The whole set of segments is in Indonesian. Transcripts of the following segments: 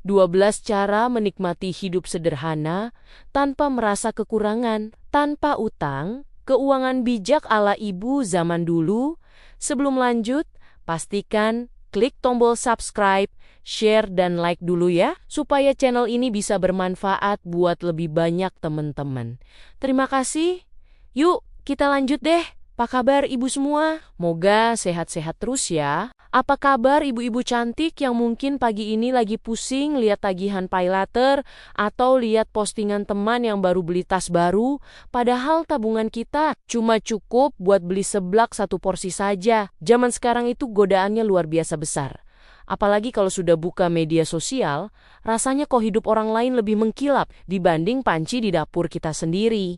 12 cara menikmati hidup sederhana tanpa merasa kekurangan, tanpa utang, keuangan bijak ala ibu zaman dulu. Sebelum lanjut, pastikan klik tombol subscribe, share, dan like dulu ya, supaya channel ini bisa bermanfaat buat lebih banyak teman-teman. Terima kasih. Yuk, kita lanjut deh. Apa kabar ibu semua? Moga sehat-sehat terus ya. Apa kabar ibu-ibu cantik yang mungkin pagi ini lagi pusing lihat tagihan paylater atau lihat postingan teman yang baru beli tas baru, padahal tabungan kita cuma cukup buat beli seblak satu porsi saja. Zaman sekarang itu godaannya luar biasa besar. Apalagi kalau sudah buka media sosial, rasanya kok hidup orang lain lebih mengkilap dibanding panci di dapur kita sendiri.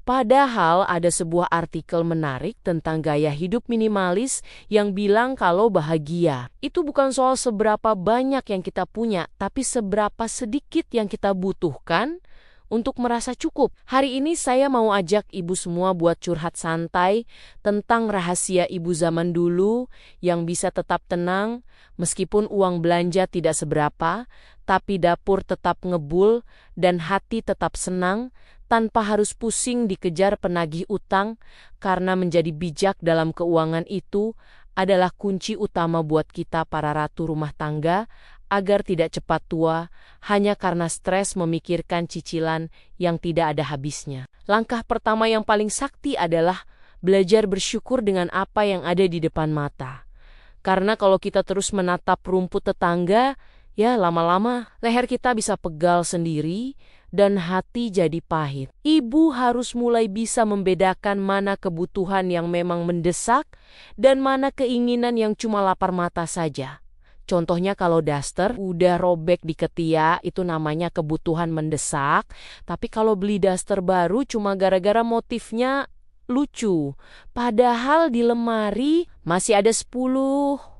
Padahal ada sebuah artikel menarik tentang gaya hidup minimalis yang bilang kalau bahagia itu bukan soal seberapa banyak yang kita punya, tapi seberapa sedikit yang kita butuhkan untuk merasa cukup. Hari ini saya mau ajak ibu semua buat curhat santai tentang rahasia ibu zaman dulu yang bisa tetap tenang meskipun uang belanja tidak seberapa, tapi dapur tetap ngebul dan hati tetap senang tanpa harus pusing dikejar penagih utang, karena menjadi bijak dalam keuangan itu adalah kunci utama buat kita para ratu rumah tangga agar tidak cepat tua hanya karena stres memikirkan cicilan yang tidak ada habisnya. Langkah pertama yang paling sakti adalah belajar bersyukur dengan apa yang ada di depan mata. Karena kalau kita terus menatap rumput tetangga, ya lama-lama leher kita bisa pegal sendiri dan hati jadi pahit. Ibu harus mulai bisa membedakan mana kebutuhan yang memang mendesak dan mana keinginan yang cuma lapar mata saja. Contohnya kalau daster udah robek di ketiak, itu namanya kebutuhan mendesak. Tapi kalau beli daster baru cuma gara-gara motifnya lucu, padahal di lemari masih ada 10.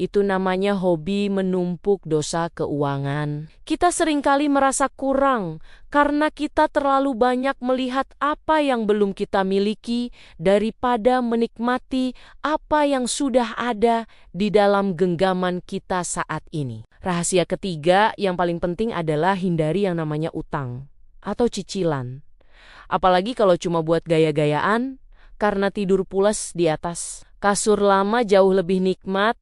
Itu namanya hobi menumpuk dosa keuangan. Kita seringkali merasa kurang karena kita terlalu banyak melihat apa yang belum kita miliki daripada menikmati apa yang sudah ada di dalam genggaman kita saat ini. Rahasia ketiga yang paling penting adalah hindari yang namanya utang atau cicilan. Apalagi kalau cuma buat gaya-gayaan, karena tidur pulas di atas kasur lama jauh lebih nikmat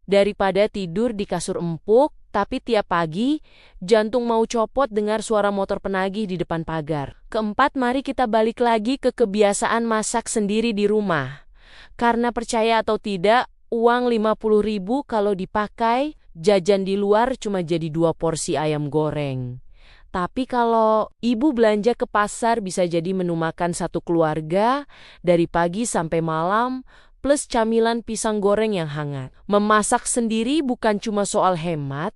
daripada tidur di kasur empuk, tapi tiap pagi jantung mau copot dengar suara motor penagih di depan pagar. Keempat, mari kita balik lagi ke kebiasaan masak sendiri di rumah. Karena percaya atau tidak, uang 50.000 kalau dipakai, jajan di luar cuma jadi 2 porsi ayam goreng. Tapi kalau ibu belanja ke pasar bisa jadi menu makan satu keluarga dari pagi sampai malam, plus camilan pisang goreng yang hangat. Memasak sendiri bukan cuma soal hemat,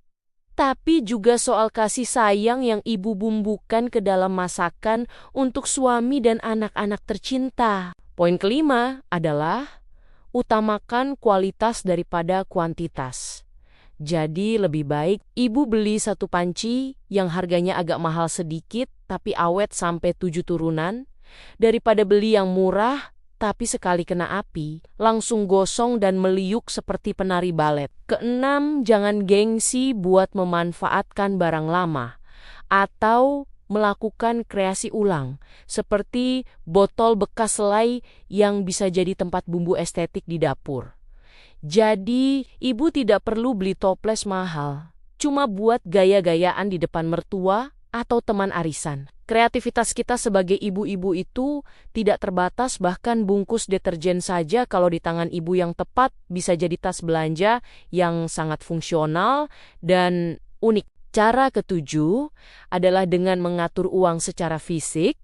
tapi juga soal kasih sayang yang ibu bumbukan ke dalam masakan untuk suami dan anak-anak tercinta. Poin kelima adalah utamakan kualitas daripada kuantitas. Jadi lebih baik ibu beli satu panci yang harganya agak mahal sedikit tapi awet sampai 7 turunan, daripada beli yang murah tapi sekali kena api, langsung gosong dan meliuk seperti penari balet. Keenam, jangan gengsi buat memanfaatkan barang lama atau melakukan kreasi ulang, seperti botol bekas selai yang bisa jadi tempat bumbu estetik di dapur. Jadi, ibu tidak perlu beli toples mahal, cuma buat gaya-gayaan di depan mertua atau teman arisan. Kreativitas kita sebagai ibu-ibu itu tidak terbatas, bahkan bungkus deterjen saja kalau di tangan ibu yang tepat bisa jadi tas belanja yang sangat fungsional dan unik. Cara ketujuh adalah dengan mengatur uang secara fisik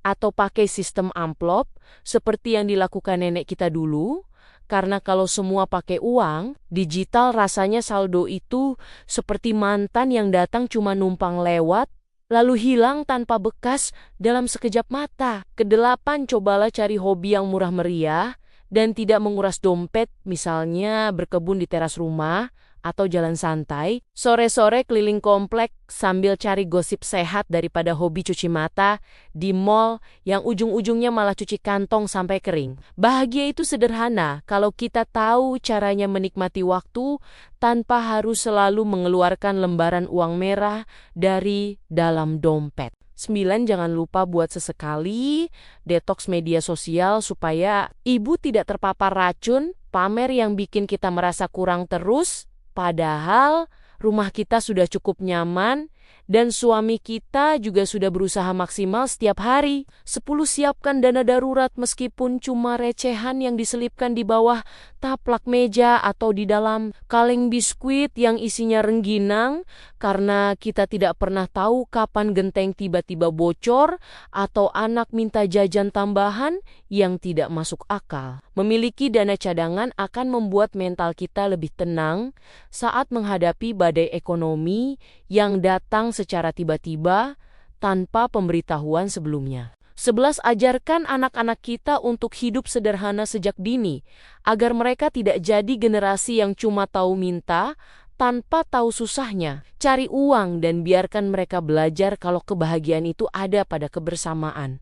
atau pakai sistem amplop seperti yang dilakukan nenek kita dulu. Karena kalau semua pakai uang digital, rasanya saldo itu seperti mantan yang datang cuma numpang lewat lalu hilang tanpa bekas dalam sekejap mata. Kedelapan, cobalah cari hobi yang murah meriah dan tidak menguras dompet, misalnya berkebun di teras rumah atau jalan santai, sore-sore keliling komplek sambil cari gosip sehat daripada hobi cuci mata di mall yang ujung-ujungnya malah cuci kantong sampai kering. Bahagia itu sederhana kalau kita tahu caranya menikmati waktu tanpa harus selalu mengeluarkan lembaran uang merah dari dalam dompet. 9. Jangan lupa buat sesekali detoks media sosial supaya ibu tidak terpapar racun pamer yang bikin kita merasa kurang terus, padahal rumah kita sudah cukup nyaman dan suami kita juga sudah berusaha maksimal setiap hari. 10. Siapkan dana darurat meskipun cuma recehan yang diselipkan di bawah taplak meja atau di dalam kaleng biskuit yang isinya rengginang, karena kita tidak pernah tahu kapan genteng tiba-tiba bocor atau anak minta jajan tambahan yang tidak masuk akal. Memiliki dana cadangan akan membuat mental kita lebih tenang saat menghadapi badai ekonomi yang datang secara tiba-tiba tanpa pemberitahuan sebelumnya. 11. Ajarkan anak-anak kita untuk hidup sederhana sejak dini, agar mereka tidak jadi generasi yang cuma tahu minta tanpa tahu susahnya. Cari uang dan biarkan mereka belajar kalau kebahagiaan itu ada pada kebersamaan,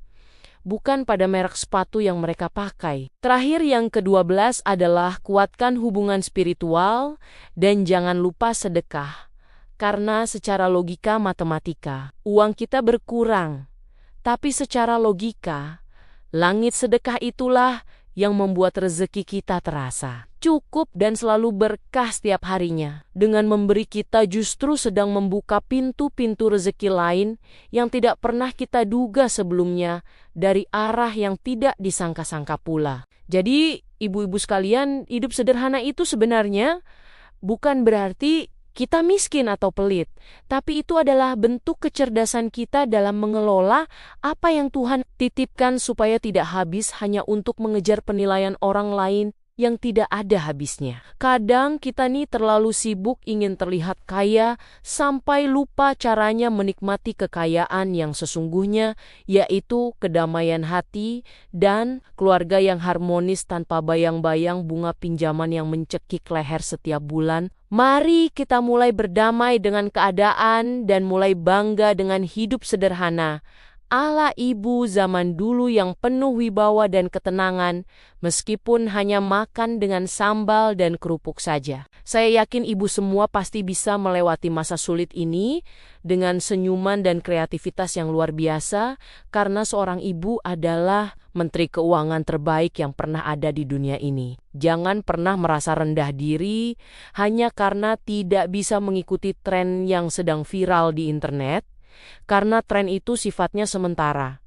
bukan pada merek sepatu yang mereka pakai. Terakhir, yang ke-12 adalah kuatkan hubungan spiritual dan jangan lupa sedekah. Karena secara logika matematika, uang kita berkurang. Tapi secara logika, langit sedekah itulah yang membuat rezeki kita terasa cukup dan selalu berkah setiap harinya. Dengan memberi, kita justru sedang membuka pintu-pintu rezeki lain yang tidak pernah kita duga sebelumnya dari arah yang tidak disangka-sangka pula. Jadi, ibu-ibu sekalian, hidup sederhana itu sebenarnya bukan berarti kita miskin atau pelit, tapi itu adalah bentuk kecerdasan kita dalam mengelola apa yang Tuhan titipkan supaya tidak habis hanya untuk mengejar penilaian orang lain yang tidak ada habisnya. Kadang kita nih terlalu sibuk ingin terlihat kaya sampai lupa caranya menikmati kekayaan yang sesungguhnya, yaitu kedamaian hati dan keluarga yang harmonis tanpa bayang-bayang bunga pinjaman yang mencekik leher setiap bulan. Mari kita mulai berdamai dengan keadaan dan mulai bangga dengan hidup sederhana ala ibu zaman dulu yang penuh wibawa dan ketenangan, meskipun hanya makan dengan sambal dan kerupuk saja. Saya yakin ibu semua pasti bisa melewati masa sulit ini dengan senyuman dan kreativitas yang luar biasa, karena seorang ibu adalah menteri keuangan terbaik yang pernah ada di dunia ini. Jangan pernah merasa rendah diri hanya karena tidak bisa mengikuti tren yang sedang viral di internet, karena tren itu sifatnya sementara.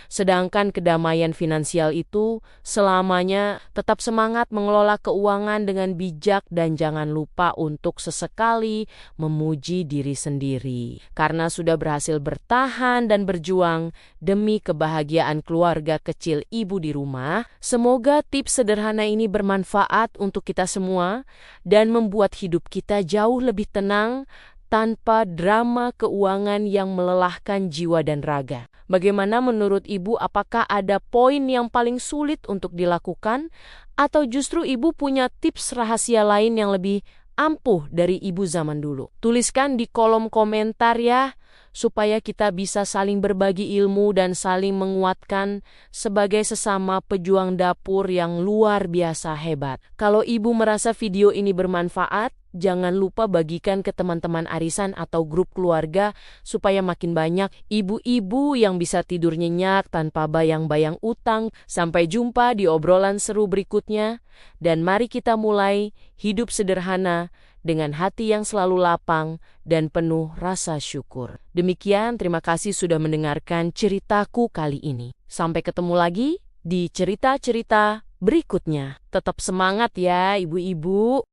Sedangkan kedamaian finansial itu selamanya. Tetap semangat mengelola keuangan dengan bijak dan jangan lupa untuk sesekali memuji diri sendiri. Karena sudah berhasil bertahan dan berjuang demi kebahagiaan keluarga kecil ibu di rumah. Semoga tips sederhana ini bermanfaat untuk kita semua dan membuat hidup kita jauh lebih tenang tanpa drama keuangan yang melelahkan jiwa dan raga. Bagaimana menurut ibu, apakah ada poin yang paling sulit untuk dilakukan? Atau justru ibu punya tips rahasia lain yang lebih ampuh dari ibu zaman dulu? Tuliskan di kolom komentar ya, supaya kita bisa saling berbagi ilmu dan saling menguatkan sebagai sesama pejuang dapur yang luar biasa hebat. Kalau ibu merasa video ini bermanfaat, jangan lupa bagikan ke teman-teman arisan atau grup keluarga supaya makin banyak ibu-ibu yang bisa tidur nyenyak tanpa bayang-bayang utang. Sampai jumpa di obrolan seru berikutnya, dan mari kita mulai hidup sederhana dengan hati yang selalu lapang dan penuh rasa syukur. Demikian, terima kasih sudah mendengarkan ceritaku kali ini. Sampai ketemu lagi di cerita-cerita berikutnya. Tetap semangat ya ibu-ibu.